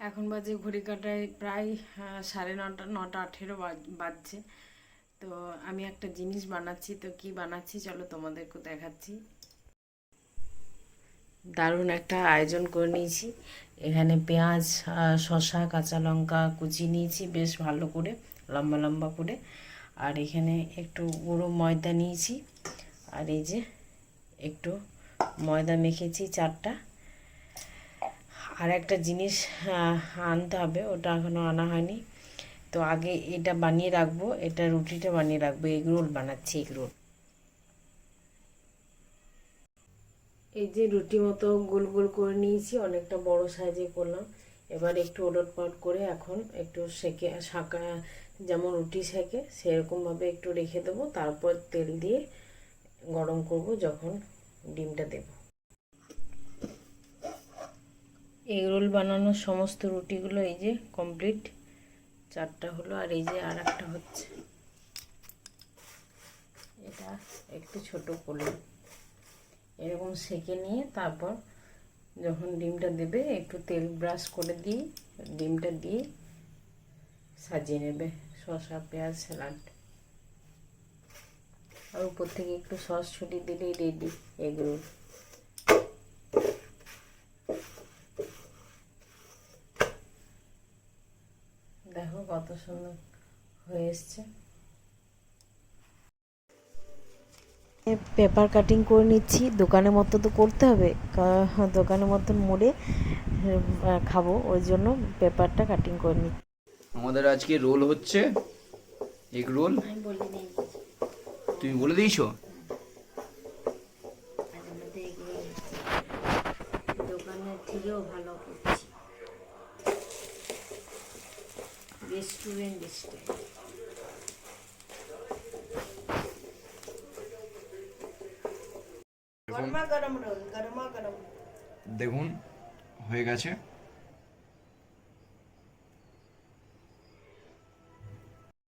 এখন বাজে ঘড়ি কাঁটায় প্রায় 9:30 9:18 বাজছে। তো আমি একটা জিনিস বানাচ্ছি, তো কি বানাচ্ছি চলো তোমাদেরকে দেখাচ্ছি। দারুণ একটা আয়োজন করে নিয়েছি। এখানে পেঁয়াজ, শসা, কাঁচা লঙ্কা কুচি নিয়েছি বেশ ভালো করে, লম্বা লম্বা করে। আর এখানে একটু গুঁড়ো ময়দা নিয়েছি। আর এই যে একটু ময়দা মেখেছি 4টা। আর একটা জিনিস আনতে হবে, ওটা এখনও আনা হয়নি। তো আগে এটা বানিয়ে রাখবো, এটা রুটিটা বানিয়ে রাখবো। এগ রোল বানাচ্ছি, এগ রোল। এই যে রুটি মতো গোল গোল করে নিয়েছি, অনেকটা বড় সাইজে করলাম। এবার একটু ওলটপালট করে এখন একটু সেঁকে শাঁকা, যেমন রুটি সেঁকে সেরকমভাবে একটু রেখে দেবো। তারপর তেল দিয়ে গরম করব যখন ডিমটা দেব। এগ রোল বানানোর সমস্ত রুটিগুলো এই যে কমপ্লিট, 4টা হলো। আর এই যে আর একটা হচ্ছে, এটা একটু ছোট করলাম। এরকম সেঁকে নিয়ে তারপর যখন ডিমটা দেবে একটু তেল ব্রাশ করে দিয়ে ডিমটা দিয়ে সাজিয়ে নেবে, শসা, পেঁয়াজ, স্যালাড। আর উপর থেকে একটু সস ছড়িয়ে দিলেই রেডি এগ রোল। দেখো কত সুন্দর হয়ে এসছে। পেপার কাটিং করে নিচ্ছি, দোকানের মতো তো করতে হবে, দোকানের মতন মুড়ে খাবো, ওই জন্য পেপারটা কাটিং করে নিচ্ছি। আমাদের আজকে রোল হচ্ছে, এগ রোল। আমি বলে দিই, তুমি বলে দিয়েছো? আজ আমাদের এগ রোল হচ্ছে, দোকানের থেকেও ভালো করছি, রেস্টুরেন্ট স্টাইল। দেখুন গরমা গরম রোল, গরমা গরম। দেখুন হয়ে গেছে।